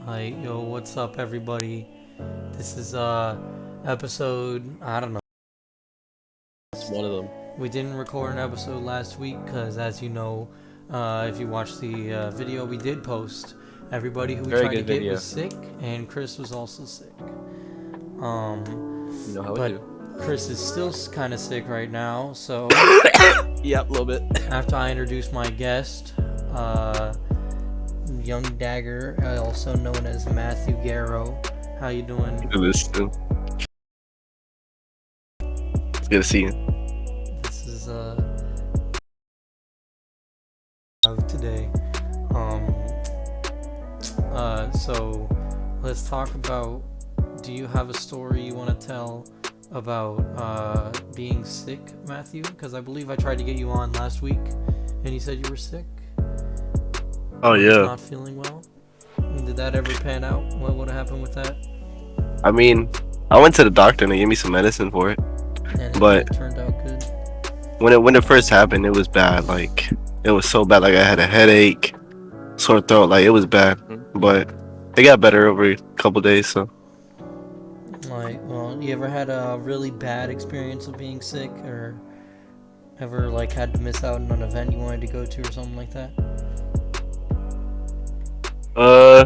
Hi, yo, what's up, everybody? This is episode. I don't know. It's one of them. We didn't record an episode last week because, as you know, if you watched the video we did post, everybody who we Very tried to good get was video. sick, and Chris was also sick. Um, You know how we but do. Chris is still kind of sick right now. So Yep, a little bit. after I introduce my guest, youngdagger, also known as Matthew Garrow, how you doing? Listen, it's good to see you. This is of today. Um, so let's talk about. Do you have a story you want to tell about being sick, Matthew? Because I believe I tried to get you on last week, and you said you were sick. Oh Just yeah. not feeling well. Did that ever pan out? What would have happened with that? I mean, I went to the doctor and they gave me some medicine for it. And But it turned out good. when it first happened, it was bad. Like it was so bad. Like I had a headache, sore throat. Like it was bad. But it got better over a couple days. So Like, well, you ever had a really bad experience of being sick, or ever like had to miss out on an event you wanted to go to, or something like that? uh,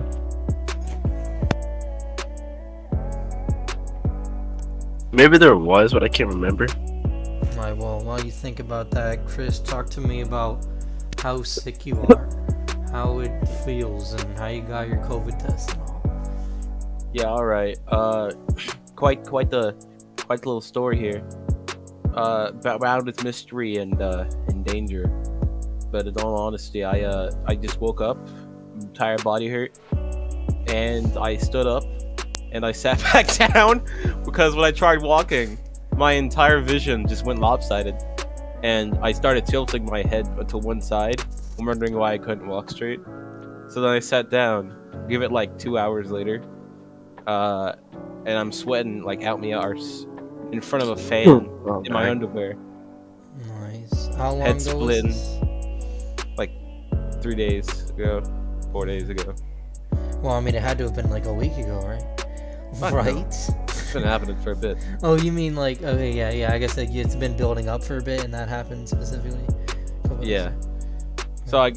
maybe there was, but I can't remember. Alright, well, while you think about that, Chris, talk to me about how sick you are, how it feels, and how you got your COVID test and all. Yeah, all right. Quite the little story here. Bound with mystery and danger. But in all honesty, I just woke up, entire body hurt, and I stood up, and I sat back down because when I tried walking, my entire vision just went lopsided, and I started tilting my head to one side, wondering why I couldn't walk straight. So then I sat down. Give it like 2 hours later, and I'm sweating like out my arse in front of a fan Oh, in my man. underwear. Nice. How long Head ago was splitting. this? 3 days ago, 4 days ago. Well, I mean, it had to have been like a week ago, right? I know. Right? It's been happening for a bit. Oh, you mean like, okay, yeah, I guess like, it's been building up for a bit, and that happened specifically? Yeah. So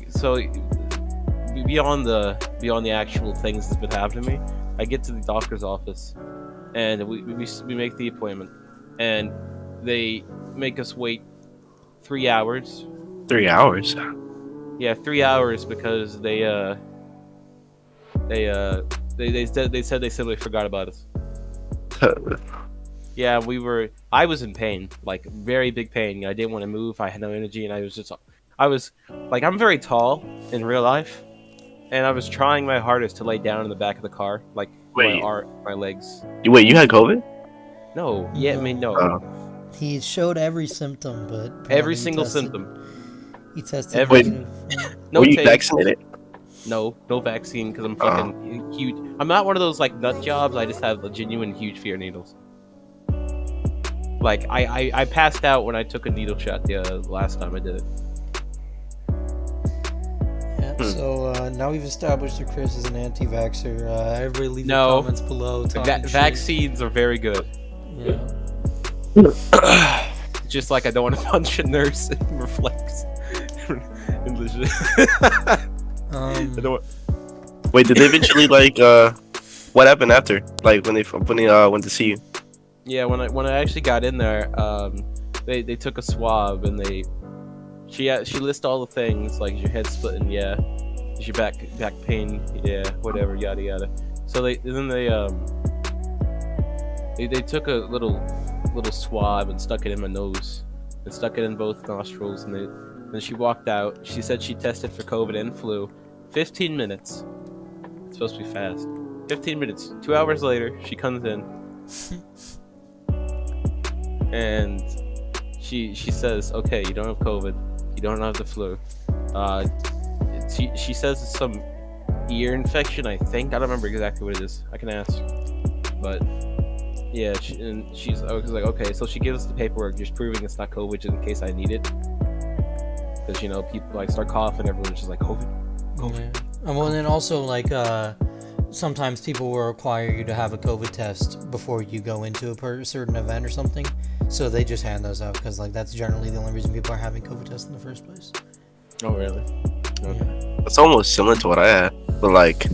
beyond the actual things that's been happening to me, I get to the doctor's office, and we make the appointment, and they make us wait 3 hours. 3 hours. Yeah, 3 hours because they said they simply forgot about us. Yeah, I was in pain, like very big pain. I didn't want to move. I had no energy, and I was like, I'm very tall in real life, and I was trying my hardest to lay down in the back of the car, like Wait, my legs. you had COVID? No, yeah, I mean no. Oh, He showed every symptom, but Every apparently single symptom. he tested Every negative. no were you taste. vaccinated? No vaccine because I'm fucking huge. I'm not one of those like nut jobs. I just have a genuine huge fear of needles. Like I passed out when I took a needle shot the last time I did it. Yeah, so now we've established that Chris is an anti-vaxxer. Everybody leave your No. comments below. talking shit. Vaccines are very good. Yeah. Just like I don't want to punch a nurse and reflex. And legit. I don't. Wait, did they eventually what happened after? Like when they went to see you? Yeah, when I actually got in there, they took a swab and she listed all the things like your head splitting, yeah, is your back pain, yeah, whatever, yada yada. So they took a little swab and stuck it in my nose and stuck it in both nostrils, and then she walked out. She said she tested for COVID and flu. 15 minutes. It's supposed to be fast. 15 minutes. 2 hours later, she comes in. And she says, okay, you don't have COVID, you don't have the flu. She says it's some ear infection, I think. I don't remember exactly what it is. I can ask. But yeah, I was like, okay. So she gives us the paperwork just proving it's not COVID, just in case I need it. Because people like start coughing, everyone's just like COVID. Yeah. Well, and then also like sometimes people will require you to have a COVID test before you go into a certain event or something. So they just hand those out because like that's generally the only reason people are having COVID tests in the first place. Oh, really? Okay. It's almost similar to what I had, but like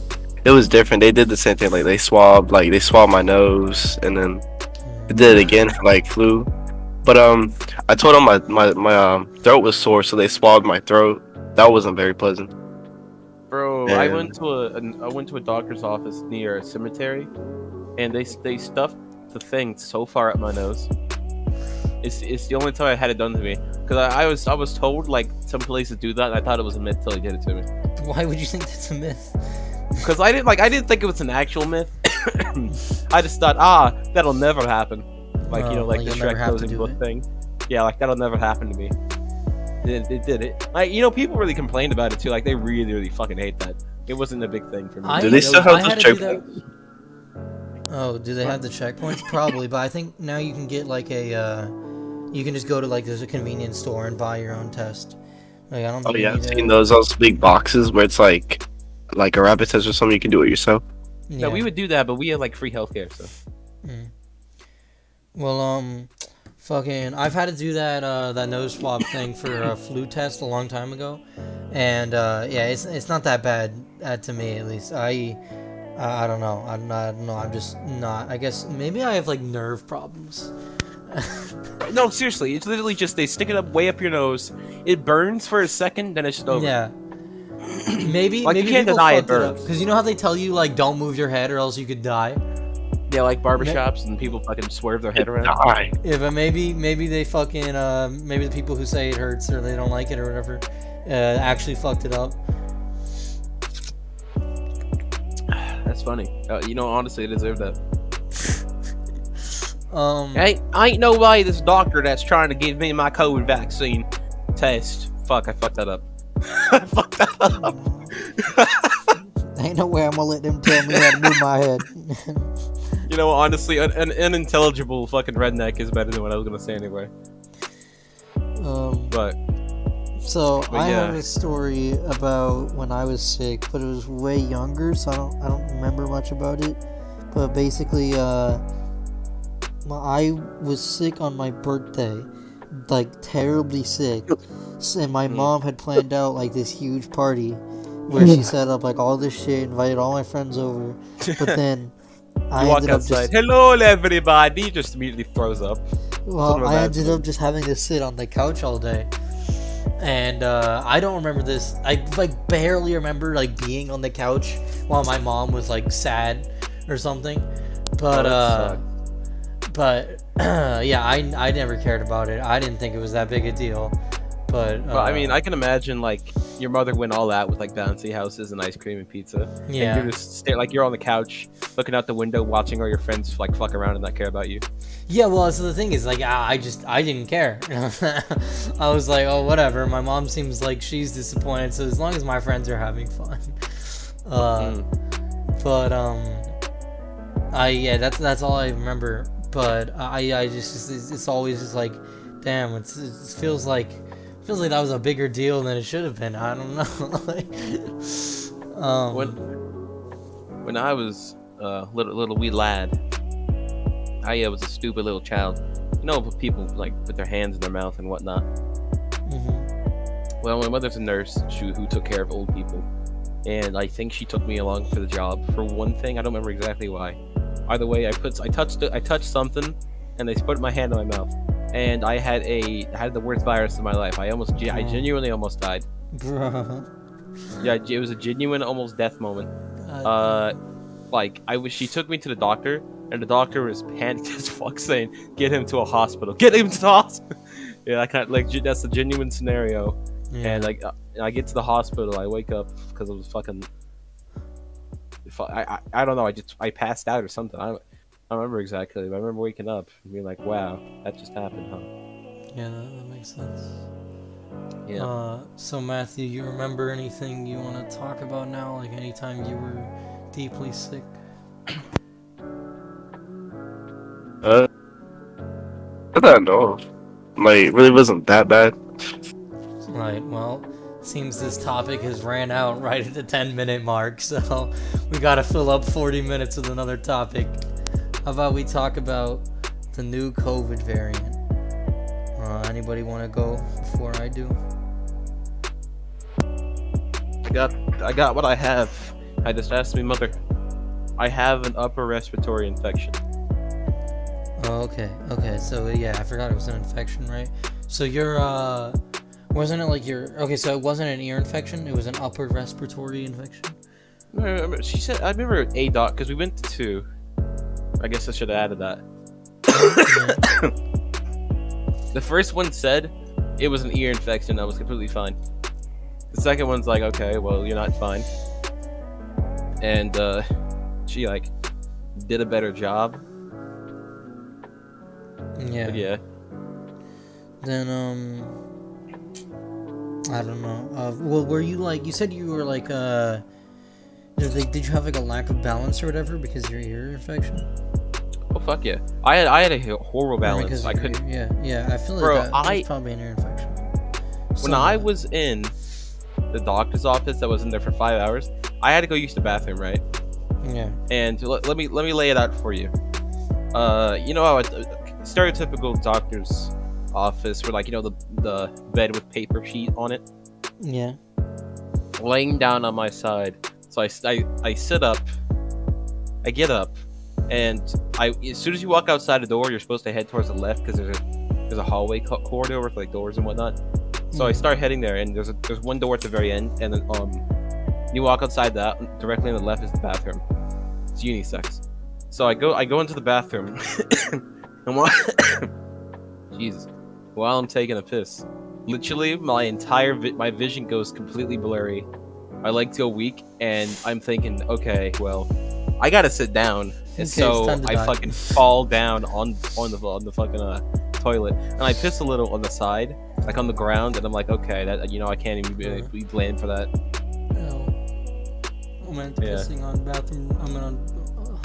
it was different. They did the same thing. Like they swabbed my nose, and then they did it again for like flu. But I told them my throat was sore, so they swabbed my throat. That wasn't very pleasant. Bro, I And went to a doctor's office near a cemetery, and they stuffed the thing so far up my nose. It's the only time I had it done to me because I was told like some places do that, and I thought it was a myth till he did it to me. Why would you think that's a myth? Because I didn't think it was an actual myth. I just thought that'll never happen. Like you know like the you'll never Shrek have to closing do book it. thing. Yeah, like that'll never happen to me. It did it. Like you know people really complained about it too. Like they really fucking hate that. It wasn't a big thing for me. do they still have I those had to do that. checkpoints? Oh, do they have the checkpoints? Probably, but I think now you can get like you can just go to like there's a convenience store and buy your own test. Like I don't Oh think yeah, you I've need seen to. those big boxes where it's like a rapid test or something. You can do it yourself. Yeah. No, we would do that, but we had like free healthcare, so. Well, fucking, I've had to do that nose swab thing for a flu test a long time ago, and yeah, it's not that bad to me at least. I don't know. I'm just not. I guess maybe I have like nerve problems. No, seriously, it's literally just they stick it up way up your nose. It burns for a second, then it's just over. Yeah. Maybe Like, you maybe can't people deny it fucked it up burns. because you know how they tell you like don't move your head or else you could die. Yeah, like barbershops and people fucking swerve their head around. Die. Yeah, but maybe they fucking maybe the people who say it hurts or they don't like it or whatever actually fucked it up. That's funny. You know, honestly, I deserve that. Um. I ain't no way this doctor that's trying to give me my COVID vaccine test. Fuck, I fucked that up. I fucked that up. Ain't no way I'm gonna let them tell me how to move my head. You know, honestly, an unintelligible fucking redneck is better than what I was gonna say anyway. But So I yeah. have a story about when I was sick, but it was way younger, so I don't remember much about it. But basically, I was sick on my birthday, like terribly sick, and my mom had planned out like this huge party where she set up like all this shit, invited all my friends over, but then I you walk ended up outside. just Hello, everybody. Just immediately throws up. well, I ended up just having to sit on the couch all day. And I don't remember this. I like barely remember like being on the couch while my mom was like sad or something. But yeah, I never cared about it. I didn't think it was that big a deal. But I mean, I can imagine like your mother went all out with like bouncy houses and ice cream and pizza. Yeah. And you're just like you're on the couch looking out the window, watching all your friends like fuck around and not care about you. yeah, well, so the thing is like I didn't care. I was like, oh whatever. My mom seems like she's disappointed, so as long as my friends are having fun. But that's all I remember. But I just it's always just like, damn, it feels like that was a bigger deal than it should have been. I don't know. When I was little wee lad, I was a stupid little child. You know, people like put their hands in their mouth and whatnot. Well, my mother's a nurse who took care of old people, and I think she took me along for the job for one thing. I don't remember exactly why. Either way, I touched something, and they put my hand in my mouth, and I had the worst virus of my life. I genuinely almost died. Bruh. Yeah, it was a genuine almost death moment. She took me to the doctor, and the doctor was panicked as fuck, saying, "Get him to a hospital. Get him to the hospital." Yeah, that's a genuine scenario. Yeah. And I get to the hospital. I wake up because I was fucking. I don't know. I passed out or something. I don't remember exactly. But I remember waking up and being like, "Wow, that just happened, huh?" Yeah, that makes sense. Yeah. So Matthew, you remember anything you want to talk about now? Like anytime you were deeply sick? Not that I know of. Like, it really wasn't that bad. Right. Well, Seems this topic has ran out right at the 10-minute mark, so we gotta fill up 40 minutes with another topic. How about we talk about the new COVID variant? Anybody want to go before I do? I got what I have. I just asked my mother. I have an upper respiratory infection. Oh, okay. So yeah, I forgot it was an infection, right? So you're wasn't it like okay? So it wasn't an ear infection; it was an upper respiratory infection. She said I remember a doc because we went to two. I guess I should have added that. The first one said it was an ear infection. I was completely fine. The second one's like, okay, well, you're not fine. And she like did a better job. Yeah. But yeah. Then I don't know. Well, were you like? You said you were like did you have like a lack of balance or whatever because of your ear infection? Oh fuck yeah! I had a horrible balance. I couldn't. Yeah. I feel like Bro, that was probably an ear infection. When I was in the doctor's office, that was in there for 5 hours. I had to go use the bathroom, right? Yeah. And let me lay it out for you. You know how a stereotypical doctor's office, where like the bed with paper sheet on it. Yeah. Laying down on my side, so I sit up. I get up. And as soon as you walk outside the door, you're supposed to head towards the left because there's a hallway corridor with like doors and whatnot. So I start heading there, and there's one door at the very end, and then you walk outside that. Directly on the left is the bathroom. It's unisex. So I go into the bathroom, and while I'm taking a piss, literally my entire my vision goes completely blurry. My legs go weak, and I'm thinking, okay, well, I gotta sit down. And so I fucking fall down on the fucking toilet, and I piss a little on the side, like on the ground, and I'm like, okay, that I can't even be blamed for that. I meant pissing on bathroom. I'm on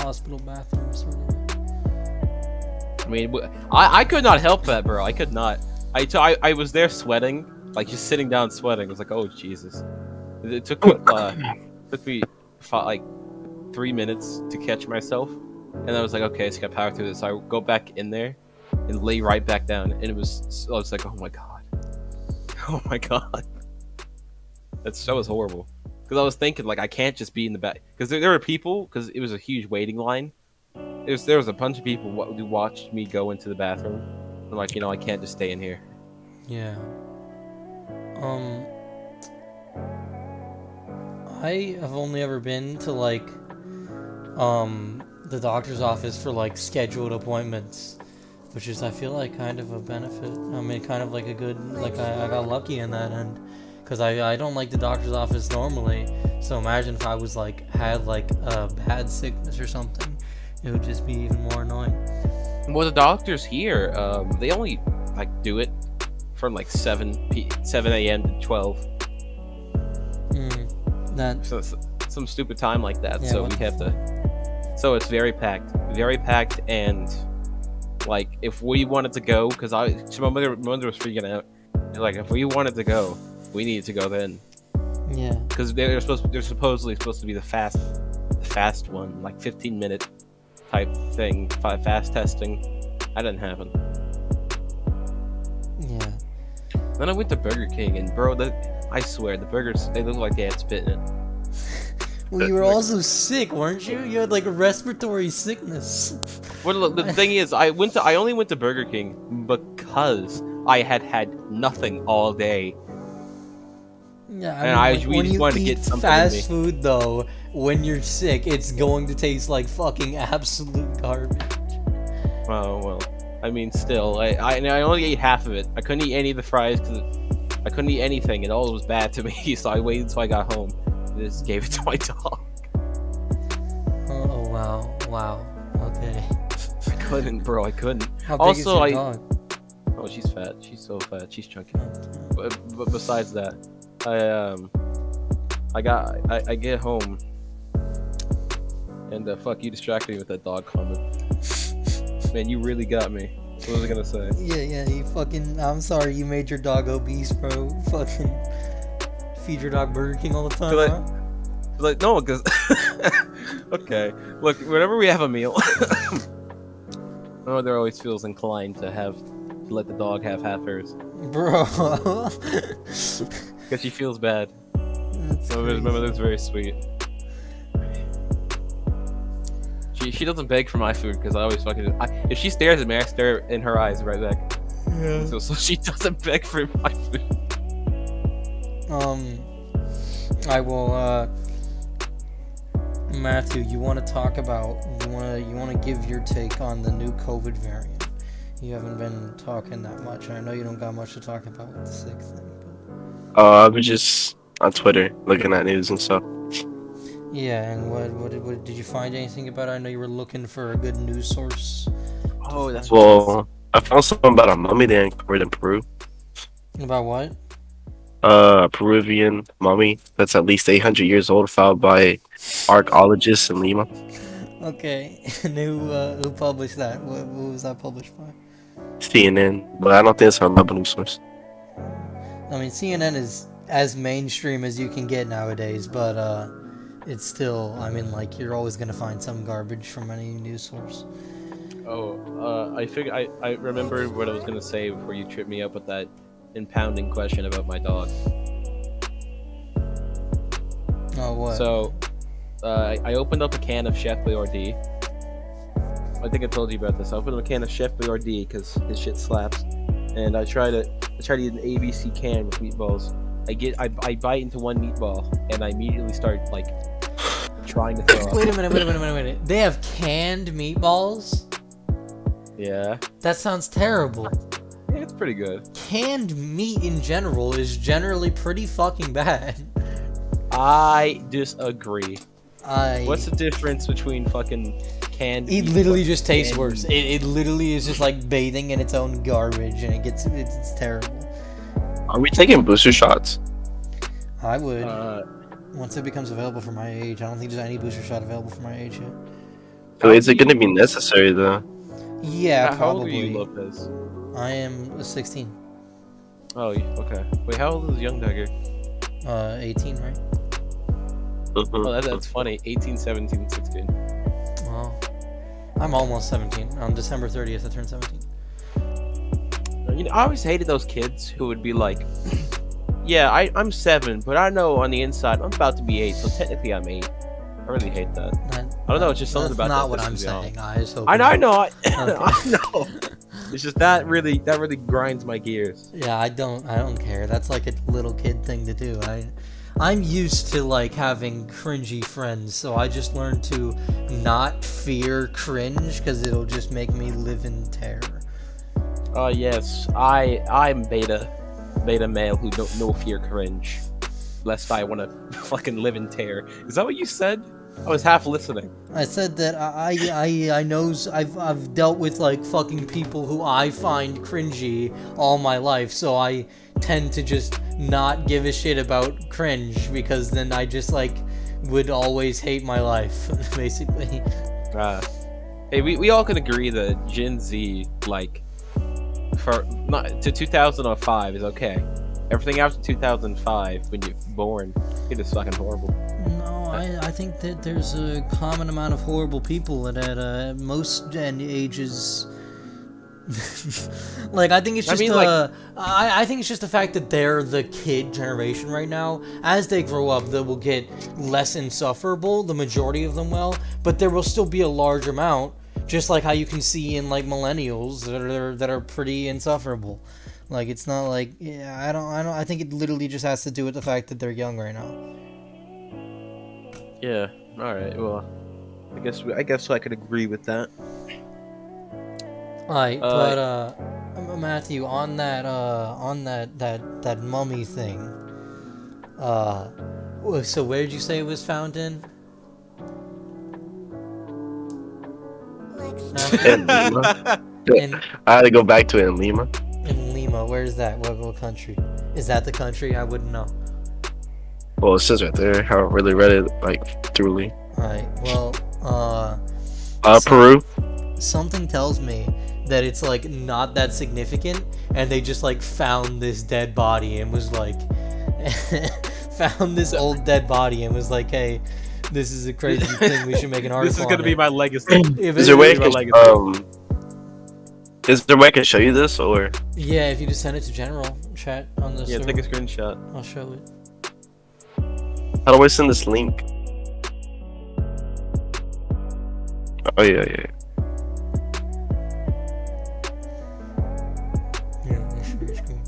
hospital bathroom sort of. I mean, I could not help that, bro. I could not. I was there sweating, like just sitting down sweating. I was like, oh Jesus. It took me like 3 minutes to catch myself, and I was like, okay, so I gotta power through this. So I go back in there and lay right back down, and I was like, oh my god, that was horrible. Because I was thinking, like, I can't just be in the back, because there were people, because it was a huge waiting line. There was a bunch of people who watched me go into the bathroom. I'm like, I can't just stay in here. Yeah. I have only ever been to like the doctor's office for like scheduled appointments, which is I feel like kind of a benefit. I mean, kind of like a good, like I got lucky in that end, because I don't like the doctor's office normally. So imagine if I was like had like a bad sickness or something, it would just be even more annoying. Well, the doctors here, they only like do it from like 7 a.m. to 12. So some stupid time like that. Yeah, so we have to. So it's very packed, and like if we wanted to go, because my mother was freaking out. Like if we wanted to go, we needed to go then. Yeah. Because they're supposedly supposed to be the fast one, like 15-minute type thing, fast testing. That didn't happen. Yeah. Then I went to Burger King, and bro, I swear the burgers, they look like they had spit in it. Well, you were also sick, weren't you? You had like a respiratory sickness. Well, the thing is, I only went to Burger King because I had nothing all day. Yeah, I mean, we just wanted to get something. Fast food, though, when you're sick, it's going to taste like fucking absolute garbage. Oh well, I mean, still, I only ate half of it. I couldn't eat any of the fries because I couldn't eat anything. It all was bad to me, so I waited until I got home. And just gave it to my dog. Oh wow, okay. I couldn't, bro. I couldn't. How big is your dog? Oh, she's fat. She's so fat. She's chunky. But besides that, I get home, and fuck, you distracted me with that dog comment. Man, you really got me. What was I gonna say? Yeah, you fucking. I'm sorry, you made your dog obese, bro. Fucking feed your dog Burger King all the time. Like- Huh? Like, no, because okay, look, whenever we have a meal, my mother always feels inclined to let the dog have half hers Bro. because she feels bad. That's My crazy. mother's very sweet. She doesn't beg for my food because I always if she stares at me, I stare in her eyes right back. Yeah. So she doesn't beg for my food. I will. Matthew, you want to talk about? You want to give your take on the new COVID variant? You haven't been talking that much. I know you don't got much to talk about with the sick thing. I was just on Twitter looking at news and stuff. Yeah, and what did you find anything about it? I know you were looking for a good news source. Oh, that's Well, I found something about a mummy they uncovered in Peru. About what? A Peruvian mummy that's at least 800 years old, found by archaeologists in Lima. Okay, and who published that? Who was that published by? CNN, but I don't think it's a reliable source. I mean, CNN is as mainstream as you can get nowadays, but it's still. I mean, like you're always gonna find some garbage from any news source. I remembered what I was gonna say before you tripped me up with that impounding question about my dog. Oh, what? So, I opened up a can of Chef Boyardee. I think I told you about this. I opened up a can of Chef Boyardee because his shit slaps, and I try to eat an ABC can with meatballs. I bite into one meatball, and I immediately start like trying to throw up. Wait a minute. They have canned meatballs? Yeah, That sounds terrible. yeah, it's pretty good. Canned meat in general is generally pretty fucking bad. I disagree. I. What's the difference between fucking canned? It meat literally and just tastes canned worse. meat? It literally is just like bathing in its own garbage, and it's terrible. Are we taking booster shots? I would Uh, once it becomes available for my age. I don't think there's any booster shot available for my age yet. So is it going to be necessary though? Yeah, how old are probably. you, Lopez? I am 16. Oh, okay. Wait, how old is Youngdagger? 18, right? Oh, that's funny. 18, 17, 16. Well, I'm almost 17. On December 30th, I turned 17. You know, I always hated those kids who would be like, "Yeah, I'm 7, but I know on the inside I'm about to be 8, so technically I'm 8." I really hate that. I don't know, it's just something that's about not that what I'm pisses me off. saying. I just hope. I know, I Okay. know. It's just that really grinds my gears. Yeah, I don't care. That's like a little kid thing to do. I'm used to like having cringy friends, so I just learned to not fear cringe because it'll just make me live in terror. Yes, I'm beta male who don't no fear cringe, lest I want to fucking live in terror. Is that what you said? I was half listening. I said that I know I've dealt with like fucking people who I find cringy all my life, so I tend to just not give a shit about cringe because then I just like would always hate my life basically. Hey, we all can agree that Gen Z like for not to 2005 is okay. Everything after 2005 when you're born, it is fucking horrible. No, I think that there's a common amount of horrible people at most gen ages. Like I think it's just I think it's just the fact that they're the kid generation right now. As they grow up, they will get less insufferable. The majority of them will, but there will still be a large amount, just like how you can see in like millennials that are pretty insufferable. Like it's not like I think it literally just has to do with the fact that they're young right now. Yeah. All right. Well, I guess I could agree with that. Alright, but Matthew, on that mummy thing. So where did you say it was found in? In Lima. In, I had to go back to it in Lima. in Lima. Where is that? What country? Is that the country? I wouldn't know. Well, it says right there. I haven't really read it like thoroughly. Alright, well, Peru. something tells me that it's like not that significant, and they just like found this dead body and was like found this old dead body and was like, "Hey, this is a crazy thing. We should make an article." This is gonna on be it." my legacy. If Is it- there a way I My can, legacy. is there a way I can show you this, or Yeah, if you just send it to general chat on the Yeah, server, take a screenshot. I'll show it. how do I send this link? Oh yeah. Yeah, I'll share your screen.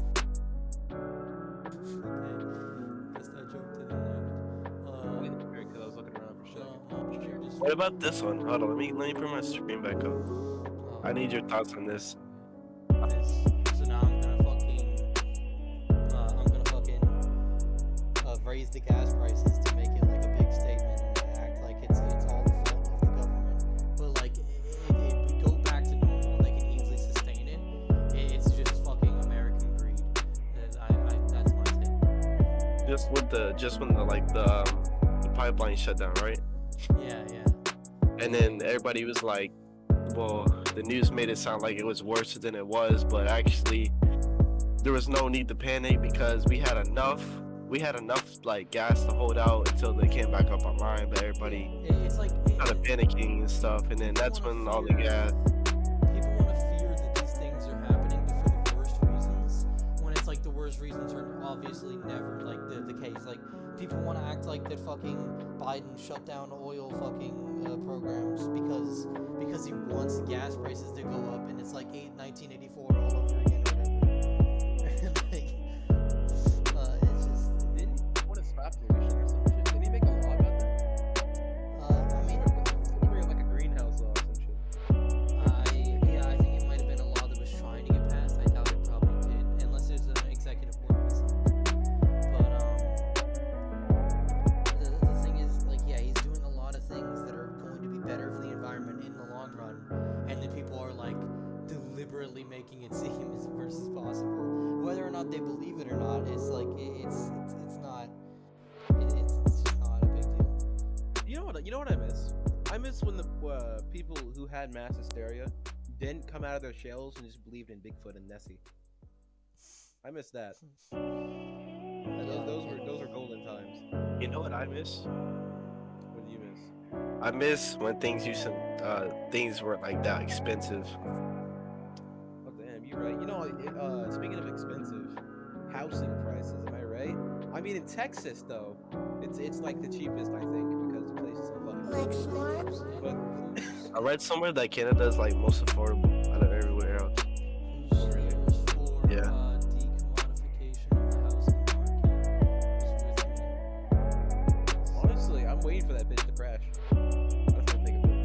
Guess that joke didn't land. Because I was looking around for shit. What about this one? Hold on, let me put my screen back up. I need your thoughts on this. So now I'm gonna fucking raise the gas prices to make it like a big statement and act like it's all the fault of the government. But like if we go back to normal, they can easily sustain it. It's just fucking American greed. That's my take. Just when the pipeline shut down, right? Yeah. And then everybody was like, well, the news made it sound like it was worse than it was, but actually there was no need to panic because we had enough like gas to hold out until they came back up online. But everybody It's like kind of panicking and stuff, and then that's when all the gas. people want to fear that these things are happening for the worst reasons, when it's like the worst reasons are obviously never like the case. Like people want to act like that fucking Biden shut down oil fucking programs because he wants gas prices to go up, and it's like 1984 all over again or whatever. Like, it's just Didn't he want to stop pollution or some shit? Didn't he make a law about that? I mean, Like a greenhouse law or some shit. I think it might have been a law that was trying to get passed. I doubt it probably did, unless there's an executive order or something. But the thing is, like, yeah, he's doing a lot of things that are going to be better for the environment in the long run, and then people are like deliberately making it seem as worse as possible. Whether or not they believe it or not, it's like it's not. It's just not a big deal. You know what I miss? I miss when the people who had mass hysteria didn't come out of their shells and just believed in Bigfoot and Nessie. I miss that. Those were golden times. You know what I miss? What do you miss? I miss when things weren't like that expensive. Oh damn, you're right. You know, speaking of expensive, housing prices. Am I right? I mean, in Texas though, it's like the cheapest I think because the place is so fucking. Like smart. But I read somewhere that Canada is like most affordable out of everywhere else. For Yeah. decommodification of the housing market was with me. honestly, I'm waiting for that bitch to crash. That's what I think of it.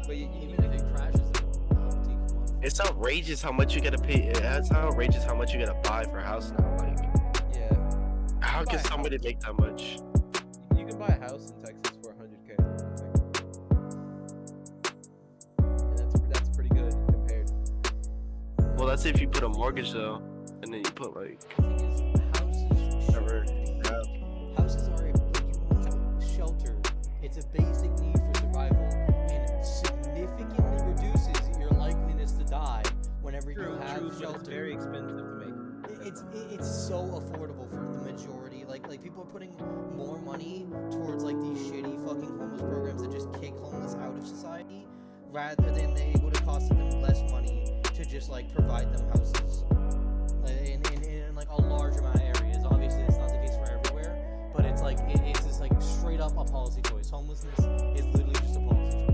But Even if it crashes, it'll help decommodify. It's outrageous how much you gotta pay. It's outrageous how much you gotta buy for a house now. Like, Yeah, how buy can a somebody house. make that much? you can buy a house in Texas for $100K. I think. And that's pretty good compared. Well, that's if you put a mortgage though, and then you put like The thing is, houses whatever. should Yeah. be. Houses are you need shelter. It's a basic need for survival, and significantly reduces your likeliness to die whenever you have but it's shelter. very expensive to make. It's so affordable for the majority. Like people are putting more money towards like these shitty fucking homeless programs that just kick homeless out of society, rather than it would have costed them less money to just like provide them houses. Like, in like a large amount of areas. Obviously, it's not the case for everywhere, but it's like it's just like straight up a policy choice. Homelessness is literally just a policy choice.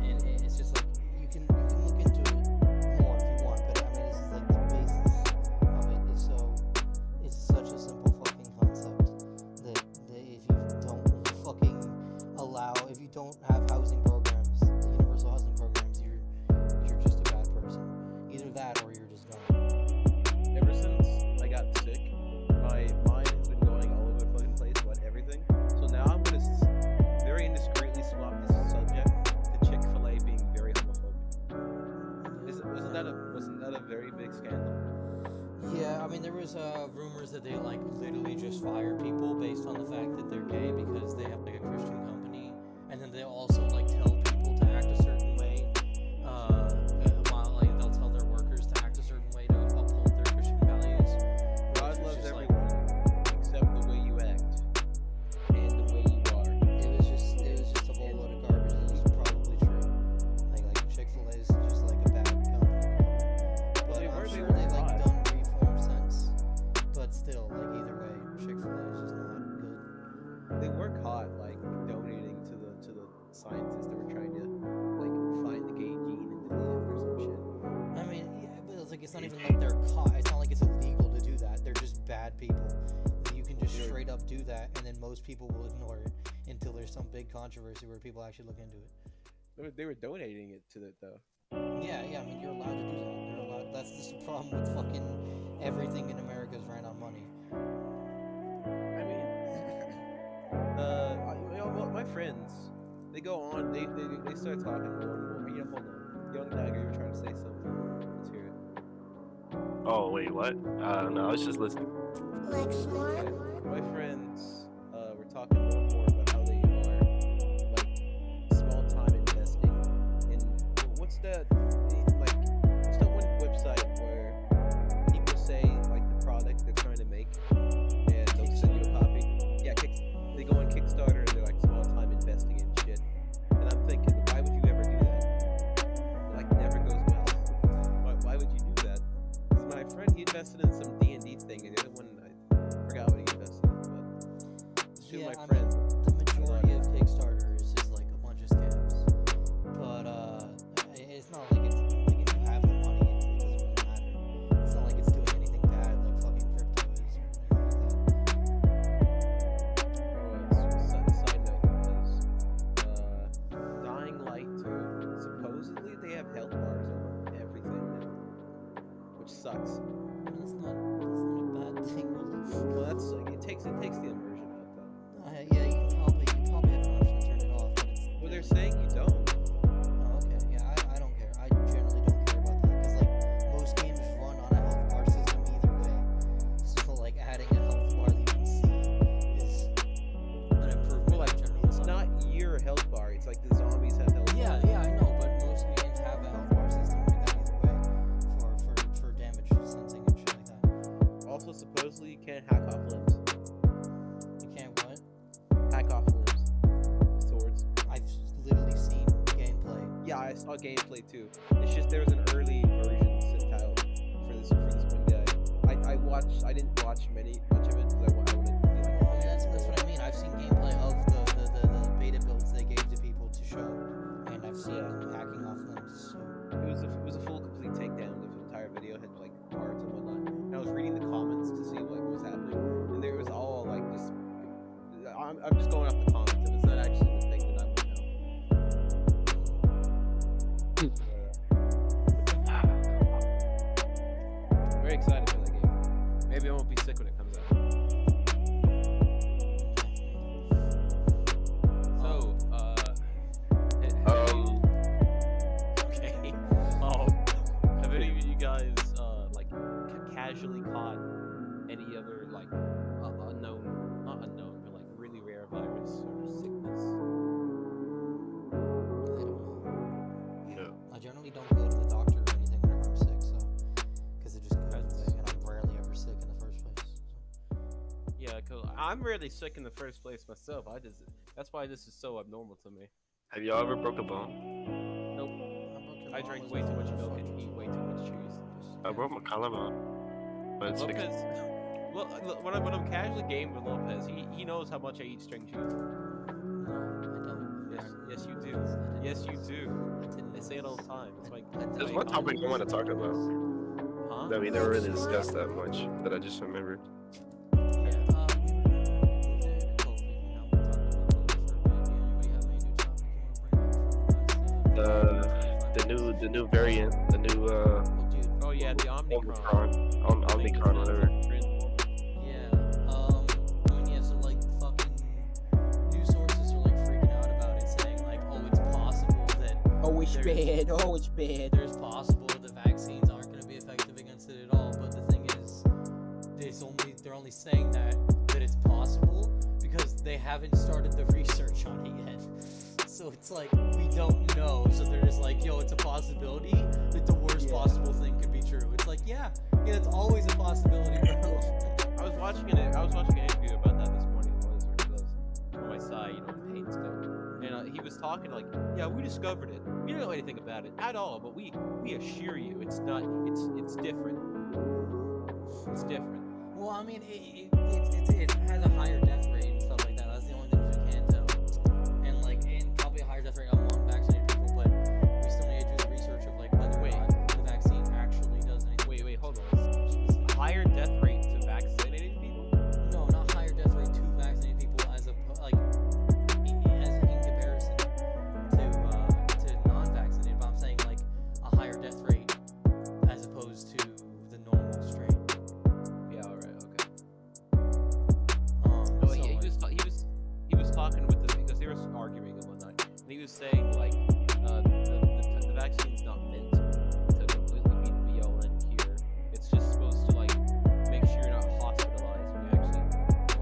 And it's just like you can look into it more if you want, but I mean, this is like the basis of it is it's such a simple fucking concept that if you don't fucking if you don't have housing programs, the universal housing programs, you're just a bad person. Either that or you're just gone. Ever since I got sick, my mind has been going all over the fucking place about everything. So now I'm gonna very indiscreetly swap this subject to Chick-fil-A being very homophobic. Wasn't that a very big scandal? Yeah, I mean, there was rumors that they like literally just fire people based on the fact that they're gay because they have like a Christian company, and then they also like tell people to act a certain way. While like they'll tell their workers to act a certain way to uphold their Christian values. God caught like donating to the scientists that were trying to like find the gay gene and delete it or some shit. I mean, yeah, but it's like it's not even like they're caught. It's not like it's illegal to do that. They're just bad people. You can just straight up do that, and then most people will ignore it until there's some big controversy where people actually look into it. They were donating it to it though. Yeah, I mean, you're allowed to do that. You're allowed. That's just the problem with fucking everything in America is ran on money. I mean, my friends, they go on, they start talking more and more. You know, hold on, youngdagger, you were trying to say something. Let's hear it. Oh wait, what? No, I was just listening. Okay. My friends were talking more and more about how they are like small time investing in what's that one website where people say like the product they're trying to make and they'll send you a copy. Yeah, they go on Kickstarter and they're like small time investing in shit. And I'm thinking, why would you ever do that? It like never goes well. Why would you do that? Because my friend, he invested in some D&D thing, and the other one I forgot what he invested in. But two of my friends. The majority of Kickstarter is just like a bunch of scams. But it's not like it's like if you have the money, it doesn't really matter. It's not like it's doing anything bad like fucking crypto is or anything like that. Side note, because Dying Light 2, supposedly they have health bars over everything now, which sucks. I mean, that's not a bad thing, really. Well, that's like, it takes the immersion out though. Yeah, you probably have an option to turn it off, but it's. Well, they're saying you don't. Oh, okay. Yeah, I don't care. I generally don't care about that because like most games run on a health bar system either way. So like adding a health bar that you can see is an improvement. Well, like it's not your health bar. It's like the zombies have health. Yeah, I know, but most games have a health bar system like that either way for damage sensing and shit like that. Also, supposedly you can't hack off limbs. You can't what? Hack off limbs. With swords. I've literally seen gameplay. Yeah, I saw gameplay too. It's just there was an early version sent out for this one guy. I didn't watch much of it because I wanted to be like. Oh, that's what I mean. I've seen gameplay of the beta builds they gave to people to show, and I've seen them hacking off limbs. So. It was a full complete takedown of the entire video. It had like parts and whatnot. And I was reading the comments to see like what was happening, and there was all like just. I'm just going off the comments. It was not actually the thing that I would know. Very excited for that game. Maybe I won't be sick when it comes out. So, okay. Have any of you guys like casually caught any other like not unknown, but like really rare virus or sickness? I don't know. No. I generally don't go to the doctor or anything whenever I'm sick, so because it just goes away, and I'm rarely ever sick in the first place. So. Yeah, cause I'm rarely sick in the first place myself. That's why this is so abnormal to me. Have y'all ever broke a bone? Nope. I drank way too much milk and eat way too much cheese. I broke my collarbone. But it's fixed. Lopez, well, when I'm casually gaming with Lopez, he knows how much I eat string cheese. No, I don't. Yes, you do. Yes, you do. I say it all the time. It's like There's one topic I want to talk about huh? that we never really discussed that much that I just remembered. Yeah, we moved into COVID. You know, we talked about COVID for a bit. Do anybody have any new topics you want to bring up from the last? The new variant, the new Well, dude. Oh yeah, the Omicron. Omicron, whatever. Yeah. I mean, yeah. So like, fucking news sources are like freaking out about it, saying like, oh, it's possible that. Oh, it's there's- bad. Oh, it's bad. There's possible the vaccines aren't going to be effective against it at all, but the thing is, they're only saying that it's possible because they haven't started the research on it yet. So it's like we don't know. So they're just like, yo, it's a possibility that the worst possible thing could be true. It's like, yeah, it's always a possibility, bro. I was watching an interview about that this morning. Where he goes on my side, in pain still, and he was talking like, yeah, we discovered it. We don't know anything about it at all, but we assure you, it's not. It's different. It's different. Well, I mean, it has a higher death rate and stuff like that. That's the only thing we can they were arguing and whatnot, and he was saying like the vaccine's not meant to completely beat BLN here. It's just supposed to like make sure you're not hospitalized when you actually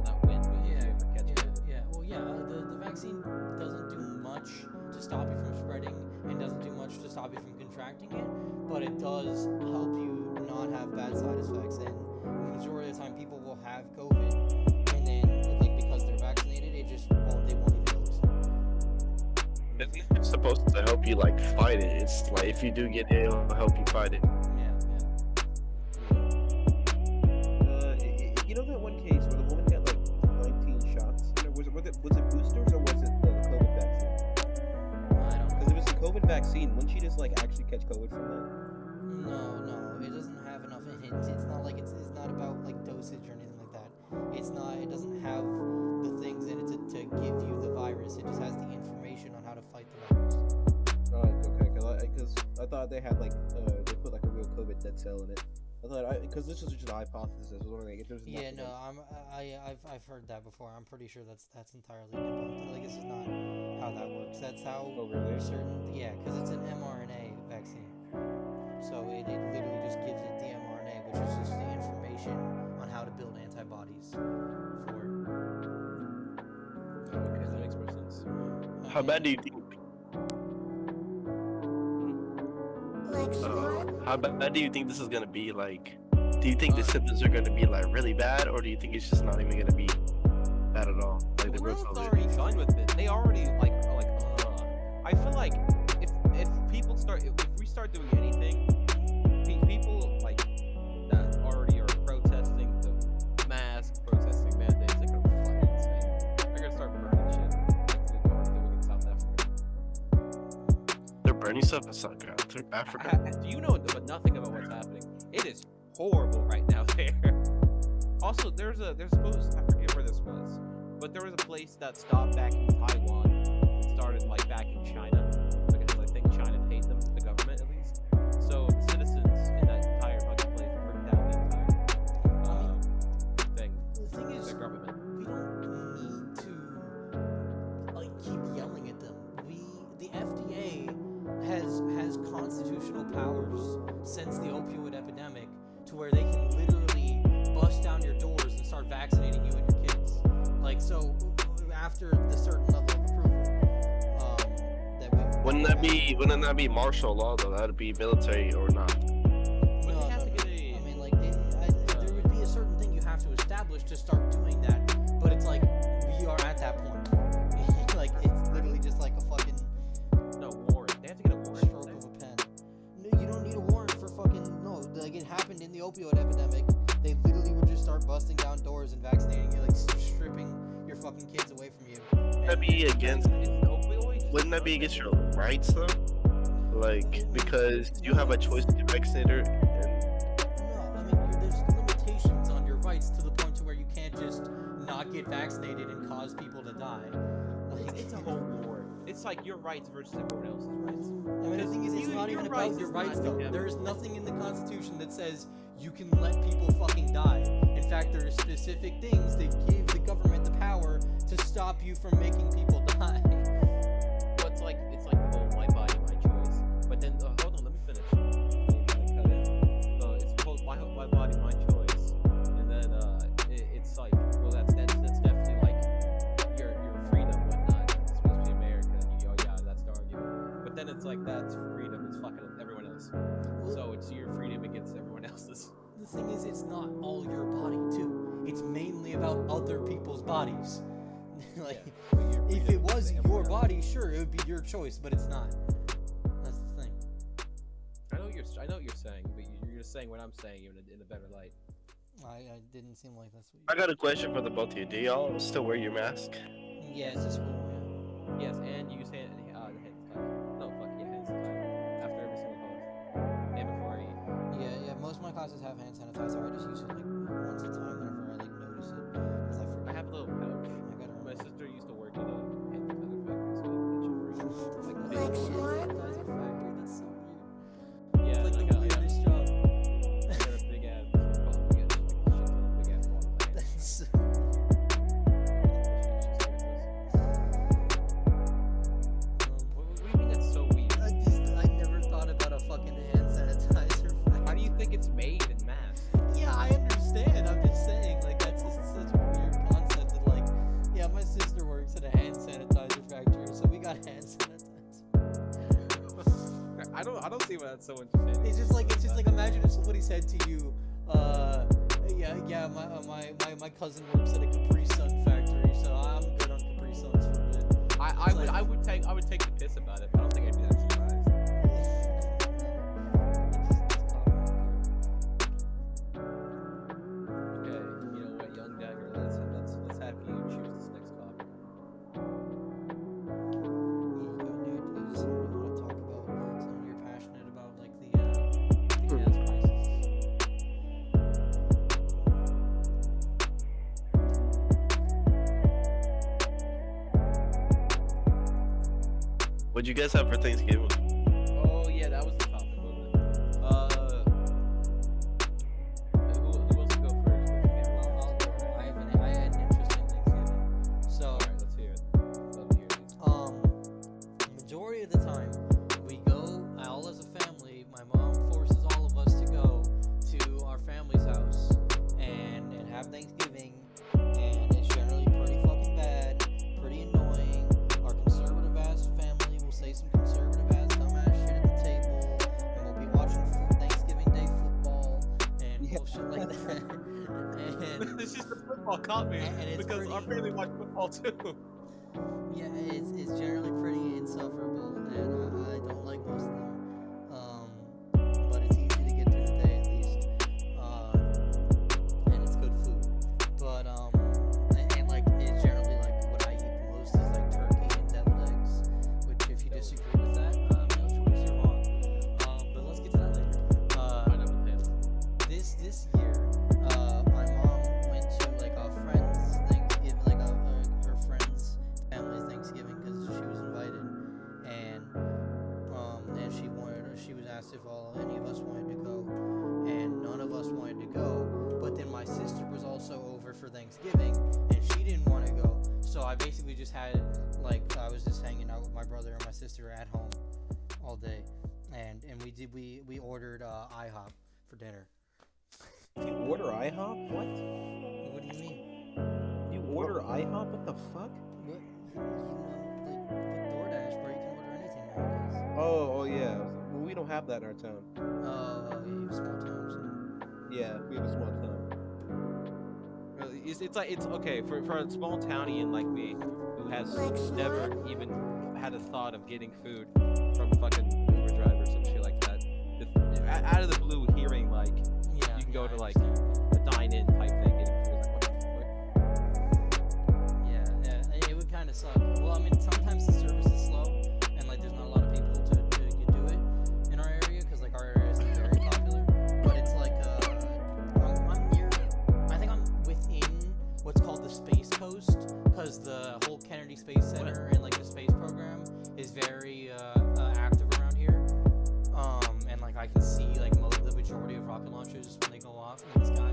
not win, but if you ever catch it. Well, the vaccine doesn't do much to stop you from spreading and doesn't do much to stop you from contracting it, but it does help you not have bad side effects. And the majority of the time, people will have COVID, and then like because they're vaccinated, they won't even notice it. It's supposed to help you like fight it. It's like if you do get it, it'll help you fight it. Yeah. You know that one case where the woman got like 19 shots? You know, was it boosters or was it the COVID vaccine? I don't know. Because if it's the COVID vaccine, wouldn't she just like actually catch COVID from that? No, it doesn't have enough in it. It's not like it's not about like dosage or anything like that. It doesn't have the things in it to give you the virus. It just has the information on how to fight the virus. Oh, okay. Because I thought they had like they put like a real COVID dead cell in it. I thought because this was just a hypothesis. I was wondering if there's Yeah, no, I've heard that before. I'm pretty sure that's entirely debunked. Like this is not how that works. That's how really? because it's an mRNA vaccine. So it literally just gives it the mRNA, which is just the information on how to build antibodies for Okay, that makes more sense. How bad do you think? How bad do you think this is gonna be? Like, do you think the symptoms are gonna be like really bad, or do you think it's just not even gonna be bad at all? Like The the real world's COVID? already done with it. They already like are like. I feel like if we start doing anything, people like that already are protesting the mask, protesting mandates. They're gonna fucking insane. They're gonna start burning shit like they're doing in South Africa. They're burning stuff in South Africa. Do you know nothing about what's happening? It is horrible right now there. Also, there's supposed, I forget where this was, but there was a place that stopped backing Taiwan and started like backing China because I think China paid them, the government at least. So the citizens in that entire fucking place burned down the entire thing. The thing is, The government. we don't need to like keep yelling at them. The FDA has constitutional powers since the opioid epidemic to where they can literally bust down your doors and start vaccinating you and your kids. Like so, after the certain level of approval, Wouldn't that be martial law though? That'd be military or not? But they have to get a. I mean, like, there would be a certain thing you have to establish to start doing that, but it's like, we are at that point. Like, it's literally just like a fucking No warrant. They have to get a warrant. stroke of a pen. No, you don't need a warrant for fucking, no, like, it happened in the opioid epidemic. They literally would just start busting down doors and vaccinating you, like, stripping your fucking kids away from you. Wouldn't that be against? Opioids? Wouldn't that be against your rights though? Like because you have a choice to get vaccinated. And No, I mean, there's limitations on your rights to the point to where you can't just not get vaccinated and cause people to die. Like, It's a whole war. It's like your rights versus everyone else's rights. I mean, the thing is, it's not even about your rights, though. together. There is nothing in the Constitution that says you can let people fucking die. In fact, there are specific things that give the government the power to stop you from making people die. Well, it's like the whole my body, my choice. But then, hold on, let me finish. Cut in. It's called my body, my choice. And then it's like, well, that's definitely like your freedom, whatnot. It's supposed to be America, and that's the argument. But then it's like that's freedom. It's fucking everyone else. So it's your freedom against everyone else's. The thing is, it's not all your body, too. It's mainly about other people's bodies. Like, if it was your body, sure, it would be your choice, but it's not. That's the thing. I know what you're saying, but you're just saying what I'm saying in a better light. I didn't seem like that's what I got a question for the both of you. Do y'all still wear your mask? Yeah, it's just cool, Yes, and use hand sanitizer. No, fuck yeah, hand sanitizer after every single pose and before I eat. Yeah, most of my classes have hand sanitizer. I just use it like once at a time whenever I like notice it. Because I forget. I have a little pouch. I gotta My remember. sister used to work at a hand sanitizer factory, so it's free. Like, big sanitizer factory, that's so weird. Yeah, It's like the I got weirdest job. a big ass, big ass bottle. That's so That's so interesting. It's just like imagine if somebody said to you, yeah, my cousin works at a Capri Sun factory, so I'm good on Capri Suns for a bit. I would take the piss about it, but I don't think I'd be that surprised. Okay, you know what, young dagger, let's have you choose this next topic. Something you want to talk about, something you're passionate about, like the gas prices. What'd you guys have for Thanksgiving? Oh yeah, that was the topic, wasn't it? Who wants to go first? I'll go. I had an interesting Thanksgiving. So, Alright, let's hear it. Love to hear these. majority of the time, we go all as a family. My mom forces all of us to go to our family's house and have Thanksgiving, and it's generally pretty fucking bad, pretty annoying. Our conservative ass family will say some conservative ass dumbass shit at the table, and we'll be watching Thanksgiving Day football and bullshit like that. And This is the football caught me And it's because pretty- our family watch football too. yeah, it's generally pretty insufferable, and I don't like most of them. But it's easy to get through the day at least, and it's good food. But and like it's generally like what I eat the most is like turkey and deviled eggs. Which, if you disagree with that, no choice, you're wrong. But let's get to that later. Pineapple pants. This year, my mom went to like a friend's Thanksgiving, like her friend's family's Thanksgiving, because she was invited, and she was asked if any of us wanted to go, and none of us wanted to go. But then my sister was also over for Thanksgiving, and she didn't want to go. So I basically just had I was just hanging out with my brother and my sister at home all day, and we ordered IHOP for dinner. You order IHOP? What? What do you mean? You order IHOP? What the fuck? What? Like with DoorDash, bro, you can order anything nowadays. Oh yeah. Well, we don't have that in our town. Oh, yeah, you have small towns. Yeah, we have a small town. It's okay for a small townie like me who has never even had a thought of getting food from a fucking Uber driver or some shit like that. Out of the blue, hearing like Yeah, you can go yeah, to I like understand. a dine-in type thing, getting food. Like, what the Yeah, it would kind of suck. Well, I mean, sometimes the service is slow, and like there's not a lot of people to do it in our area, because like our area isn't very popular. But it's like I'm near. I think I'm within what's called the Space Coast, because the whole Kennedy Space Center and like the space program is very active around here. And like I can see like the majority of rocket launchers when they go off in the sky,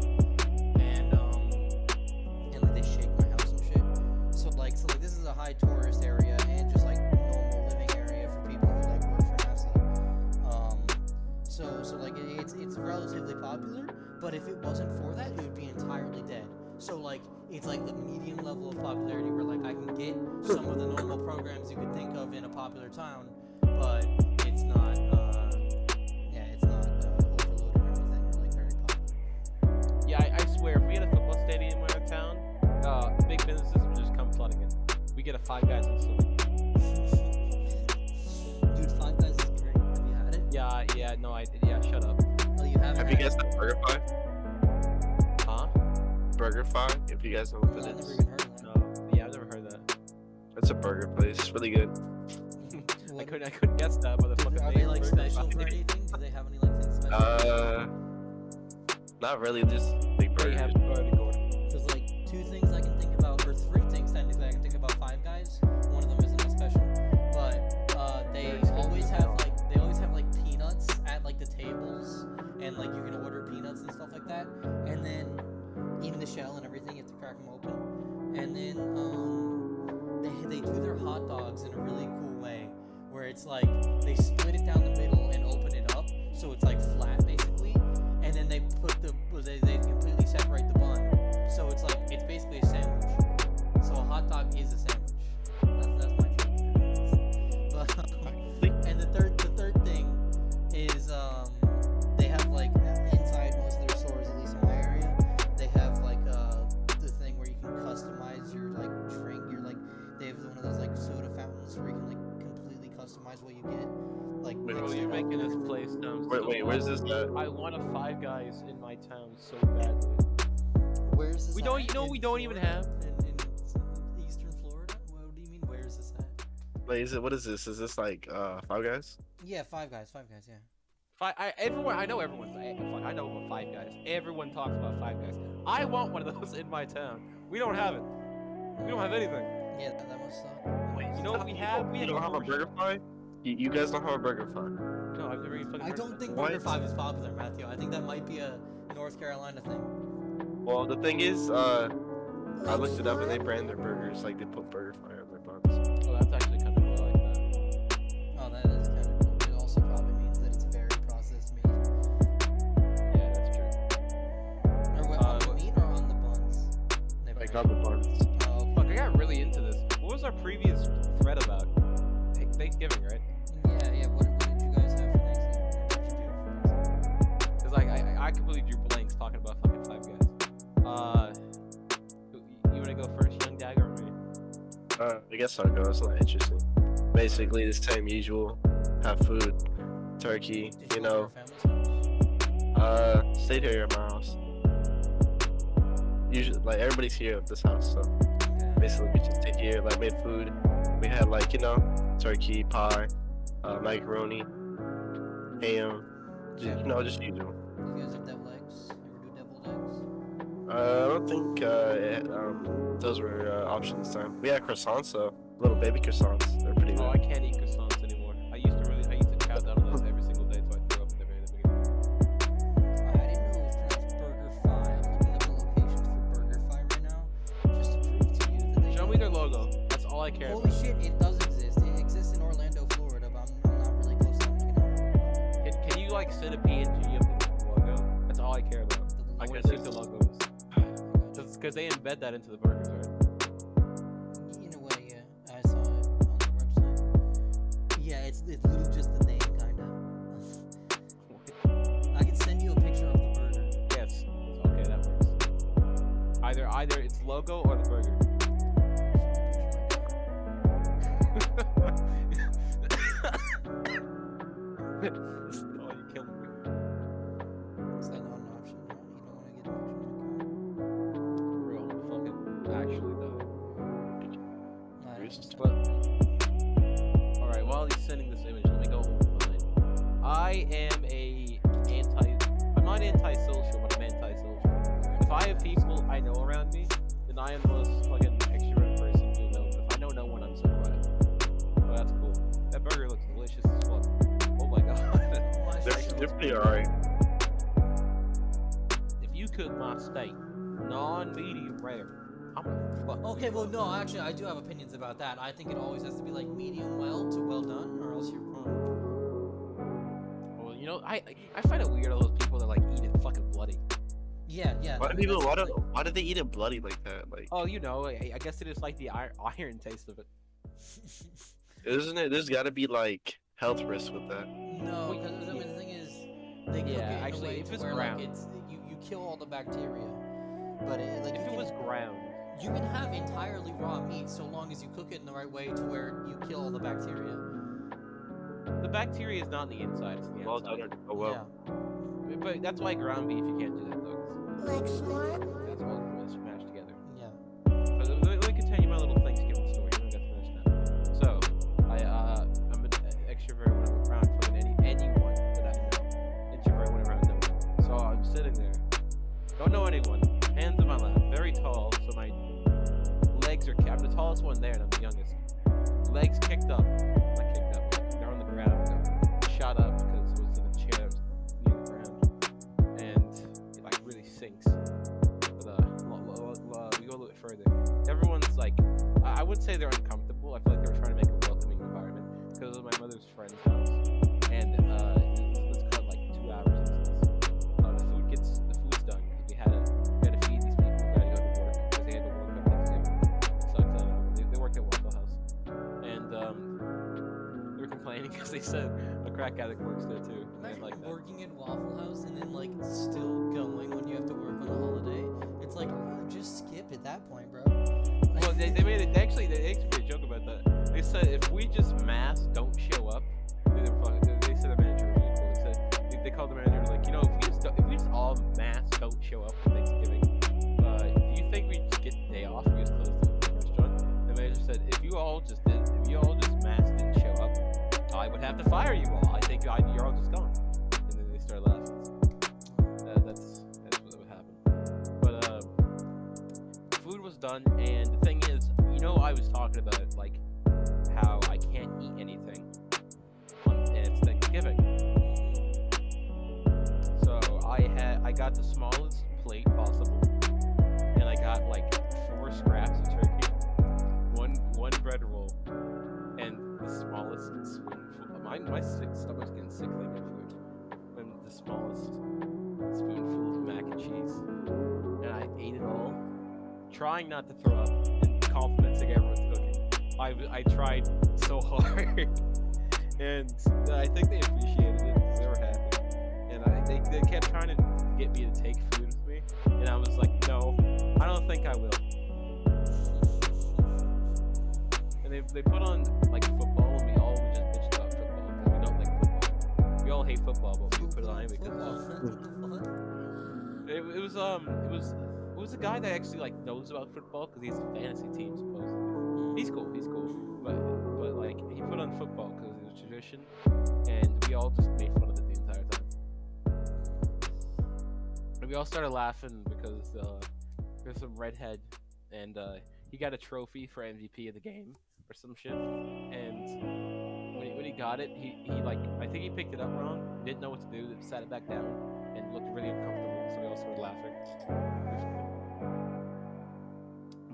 and like they shake my house and shit. So like this is a high tourist area and just like normal living area for people who like work for NASA. So like it's relatively popular, but if it wasn't for that, it would be entirely dead. So like it's like the medium level of popularity where like I can get some of the normal programs you could think of in a popular town, but it's not overloaded or anything, or like very popular. Yeah, I swear, if we had a football stadium in our town, big businesses would just come flooding in. We get a Five Guys instantly. Dude, Five Guys is great. Have you had it? Yeah, no, yeah, shut up. Oh, you haven't? Have you guys had BurgerFi? Huh? BurgerFi? If you guys know what I've that never is. even heard of that. No, yeah, I've never heard that. It's a burger place. It's really good. I couldn't guess that, motherfucker. Are they like special for anything? Do they have any like things special? Not really. Just big They burgers. have barbecue. There's like two things I can think about, or three things technically I can think about Five Guys. One of them isn't that special, but they always have like peanuts at like the tables, and like you can order peanuts and stuff like that, and then in the shell and everything you have to crack them open, and then they do their hot dogs in a really cool way, where it's like they split it down the middle and open it up so it's like flat basically, and then they completely separate the bun, so it's like it's basically a sandwich. So a hot dog is a sandwich. That's my take. But and the third thing is so might as well you get like. Wait, Bro, mixed you're it up. making this place sound Wait, so wait, where's awesome. this at? I want a Five Guys in my town so badly. Where's this? We don't, at? you know, In we don't even Florida? have. in Eastern Florida. What do you mean? Where's this at? Wait, what is this? Is this like Five Guys? Yeah, Five Guys. Yeah. Everyone, I know everyone's. I know about Five Guys. Everyone talks about Five Guys. I want one of those in my town. We don't have it. We don't have anything. Yeah, that must suck. You know what we have? We You don't have a burger. BurgerFi? You guys don't have a BurgerFi? No, I've never even fucking I heard of don't it. think What? Burger 5 is popular, Matthew. I think that might be a North Carolina thing. Well, the thing is, I looked it up and they brand their burgers like they put BurgerFi on their buns. Oh, that's actually kind of cool. I like that. Oh, that is kind of cool. It also probably means that it's very processed meat. Yeah, that's true. Or what, on the meat or on the buns? Never Like mind. on the buns. Oh, okay. Fuck, I got really into this. What was our previous thread about? Thanksgiving, right? Yeah. What did you guys have for Thanksgiving? What did you do for Thanksgiving? Because I completely drew blanks talking about fucking Five Guys. You wanna go first, young dagger, or me? I guess I'll go. It's not interesting. Basically, the same usual. Have food, turkey. Did You go to know, your family's house? stayed here at my house. Usually, like everybody's here at this house, so Yeah. basically we just stayed here, like made food. We had like turkey, pie, macaroni, ham. Just usual. You guys have deviled eggs? You ever do deviled eggs? I don't think those were options this time. We had croissants though, little baby croissants. They're pretty Oh, I good. can't eat croissants anymore. I used to chow down on those every single day until I threw up in the very beginning. I didn't know it was pronounced Burger Fi. I'm looking up the locations for Burger Fi right now, just to prove to you that they. Show me their logo. That's all I care Holy about. shit! It does exist. It exists in Orlando, Florida, but I'm not really close to looking at it. Can you like send a PNG of the logo? That's all I care about. The I want logo to see what the is- logo is. I got you. Because they embed that into the burgers, right? In a way, yeah. I saw it on their website. Yeah, it's literally just the name, kinda. I can send you a picture of the burger. Yes. Okay, that works. Either its logo or the burger. Oh, you killed me. Is that not an option? No, you don't want to get emotional. Bro, I'm fucking actually though. I don't Roost. understand. But alright, while he's sending this image, let me go home with mine. I am I'm not anti-social, but I'm anti-social. If I have people I know around me, then I am the most fucking extrovert person you know. But if I know no one, I'm so quiet. Oh, that's cool. That burger looks delicious as fuck. Oh my god. They're pretty alright. If you cook my steak non-medium rare, I'm gonna fuck. Okay, well, no, actually, I do have opinions about that. I think it always has to be like medium well to well done, or else you're wrong. Well, you know, I find it weird all those people that like eat it fucking bloody. Yeah. Why I do mean, people? that's Why do they eat it bloody like that? Like, Oh, you know, I guess they just like the iron taste of it. isn't it? There's got to be like health risks with that. No, because I mean, the thing is, they cook Yeah, it in actually, a way if to it's where ground. like you kill all the bacteria. But like If you it can, was ground, you can have entirely raw meat so long as you cook it in the right way to where you kill all the bacteria. the bacteria is not in the inside; it's in the Well outside. done. Oh well. Yeah. But that's why ground beef you can't do that though. 'Cause Like smart. that's all smashed together. Yeah. But let me continue my little Thanksgiving story. I got to finish now. So I'm an extrovert when I'm around fucking anyone that I know. Introvert when I'm around no one. So I'm sitting there, don't know anyone. Hands in my lap, very tall, so my legs are. I'm the tallest one there, and I'm the youngest. Legs kicked up, not kicked up. They're on the ground. They're shot up because it was in a chair that was near the ground, and it like really sinks. But we go a little bit further. Everyone's like, I wouldn't say they're uncomfortable. I feel like they were trying to make a welcoming environment because it was my mother's friend's house, and let's cut like 2 hours into this. The food's done because we had to feed these people. We had to go to work because they had to work on Thanksgiving. It sucked. They worked at Waffle House, and they were complaining because they said a crack addict works there too. And they Imagine didn't like that. working at Waffle House and then like still going when you have to work on the holiday. It's like just skip at that point, bro. Well, they made it. They actually made a joke about that. They said if we just don't show don't show up for Thanksgiving. Do you think we just get the day off? We just close the restaurant. The manager said, if you all just masked didn't show up, I would have to fire you all. I think you're all just gone. And then they start laughing. That's what would happen. But food was done, and the thing is, I was talking about like how I can't eat anything, and it's Thanksgiving. So I got the smallest plate possible, and I got like 4 scraps of turkey, one bread roll, and the smallest spoonful. My stomach's getting sick thinking of food. And the smallest spoonful of mac and cheese, and I ate it all, trying not to throw up, and complimenting everyone's cooking. I tried so hard, and I think they appreciated it because they were happy. And they kept trying to get me to take food with me, and I was like, no, I don't think I will. And they put on like football, and we all would just bitch about football because we don't like football. We all hate football, but we put it on because it was a guy that actually like knows about football because he has a fantasy team supposedly. He's cool, but like he put on football because it was tradition, and we all just made fun of it the entire time. And we all started laughing because there's some redhead, and he got a trophy for MVP of the game or some shit. And when he got it, he like I think he picked it up wrong, didn't know what to do, sat it back down, and looked really uncomfortable. So we all started laughing.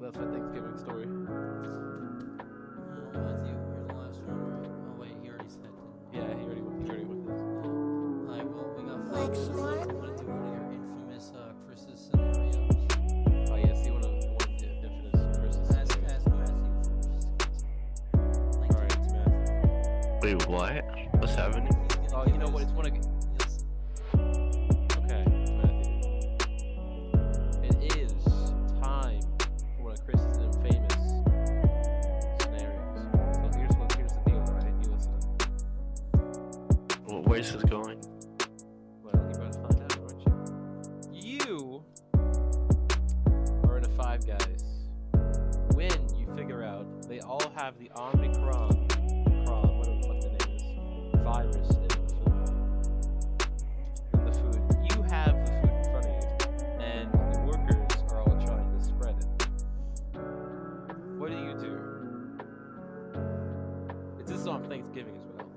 That's my Thanksgiving story. Matthew, you're the last one, right? Oh wait, he already said. Yeah, he already went this. Alright, well, we got 5 minutes left. You want to do one of your infamous Chris's scenarios? Oh yeah, see one of the infamous Chris's Ask Matthew first. Alright, it's Matthew. Wait, what? What's happening? Oh, you know what? It's one of. Okay, it's Matthew. It is time for one of Chris's infamous scenarios. So here's the deal, right? You listen. Well, where's this going? Well, you're about to find out, aren't you? You are in a Five Guys when you figure out they all have the Omicron, whatever the fuck the name is, virus in the food. You have the food in front of you, and the workers are all trying to spread it. What do you do? It's this on Thanksgiving as well.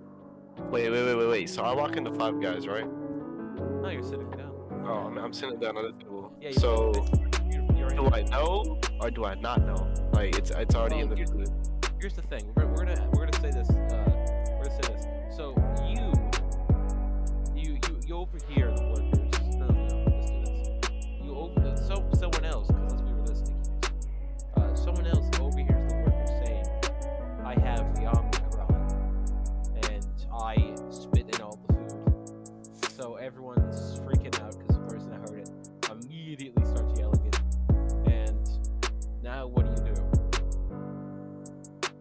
Wait. So I walk into Five Guys, right? No, you're sitting down. Oh, I'm sitting down at the table. Yeah, So you're do I know or do I not know? Like it's already in the food. Here's the thing. We're gonna say this. We're gonna say this. So you overhear the workers. No. Let's do this. You over someone else, because let's be realistic. Someone else overhears the workers saying, "I have the Omicron, and I spit in all the food." So everyone's freaking out because the person that heard it immediately starts yelling it. And now what do you do?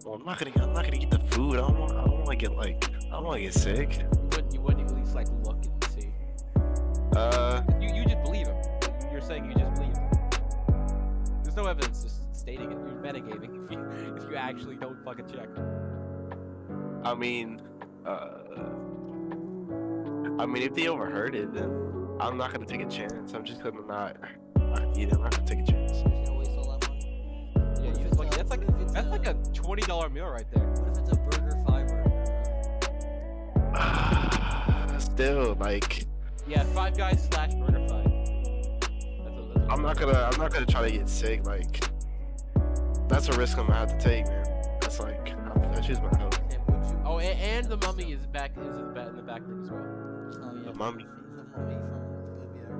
Well, I'm not gonna get the food. I don't want to get sick. You wouldn't at least like look and see. You just believe him. You're saying you just believe him. There's no evidence just stating it. You're metagaming if you actually don't fucking check. I mean, if they overheard it, then I'm not gonna take a chance. I'm just gonna not eat it. I'm not gonna take a chance. You're just gonna waste all that money? Yeah, What if you it's like a- that's like what if it's that's a- like a $20 meal right there. What if it's a burger, 5 burger? Still, like, Yeah, Five Guys / Burger Fight. That's I'm not gonna try to get sick. Like, that's a risk I'm gonna have to take, man. That's like, I choose my health. Okay, would you? Oh, and the mummy is in the back room as well. Oh, yeah, The mummy. The mummy from Libya or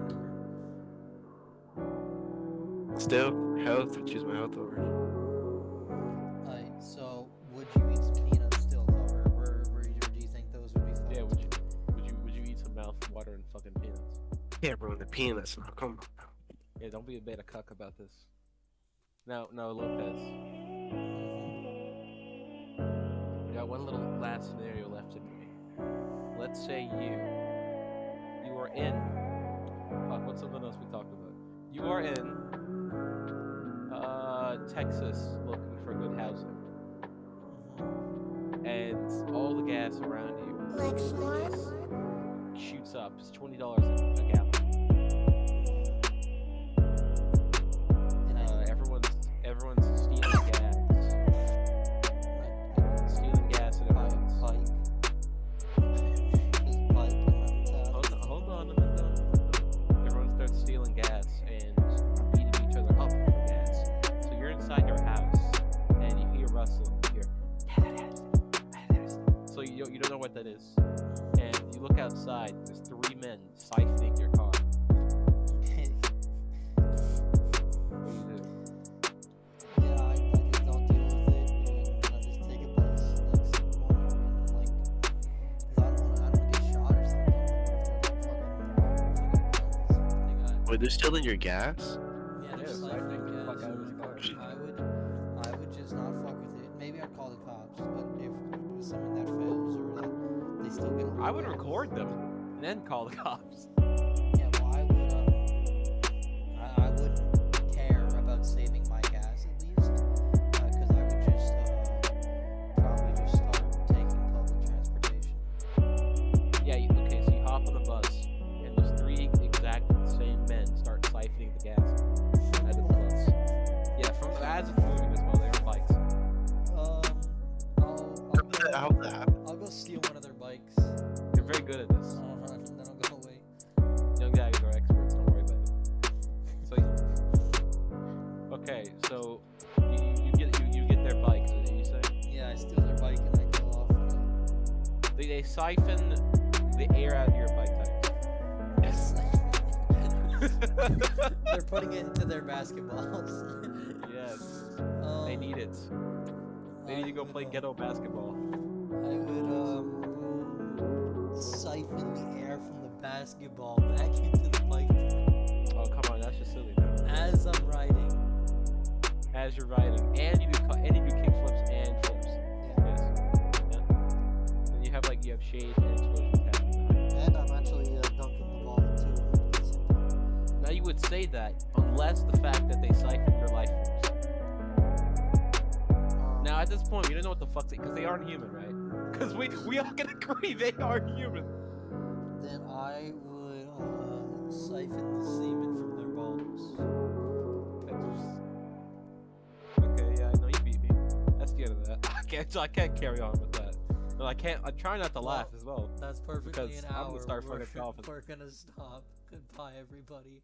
whatever. Still, health. I choose my health over. Alright, so would you eat some peanuts still, though, or do you think those would be fine? Yeah, would you eat some mouth water and fucking peanuts? Can't ruin the peanuts now. Come on. Yeah, don't be a beta cuck about this. No, Lopez. We got one little last scenario left in me. Let's say you are in Fuck, what's something else we talked about? You are in Texas looking for good housing, and all the gas around you shoots up. It's $20 a gallon. And Everyone's stealing gas. Everyone's stealing gas and everyone's. Pike. Just Pike around town. Hold on a minute. Everyone starts stealing gas and beating each other up for gas. So you're inside your house and you hear rustling. You hear. So you don't know what that is. And you look outside. There's 3 men siphoning your car. What do you do? Yeah, I just don't deal with it, and I just take a bus next morning, and like, 'cause I don't wanna get shot or something. Wait, they're still in your gas? Yeah, Yeah, they're so I siphoning think the gas. fuck out of his car. I would just not fuck with it. Maybe I'd call the cops, but if it was something that fails or that they still get away I would with it- record them and then call the cops. Yeah, well, I wouldn't care about saving my gas at least, because I would just probably just start taking public transportation. Yeah, okay, so you hop on a bus, and those 3 exact same men start siphoning the gas out of the bus. Yeah, as it's moving as well, they're on bikes. How did that happen? I'll go steal one of their bikes. They're very good at this. And then I'll go away. Young daggers are experts, don't worry about it. So, okay, so you get their bikes, is it you say? Yeah, I steal their bike and I go off. And They siphon the air out of your bike tires. They're putting it into their basketballs. Yes, they need it. They need to go play ghetto basketball. I would siphon the air from the basketball back into the bike Oh, come on, that's just silly, man. as I'm riding. As you're riding, and you do kick flips and flips. Yeah. Yes. Yeah. Then you have shades and explosions happening behind And I'm actually dunking the ball into it. you. Now you would say that unless the fact that they siphon your life force. Now at this point, we don't know what the fuck because they aren't human, right? Because we all can agree they aren't human. Then I would siphon the semen from their balls. Okay, yeah, I know you beat me. That's the end of that. I can't carry on with that. No, I can't. I try not to laugh as well. That's perfectly Because an I'm hour. gonna start fucking coughing. We're gonna stop. Goodbye, everybody.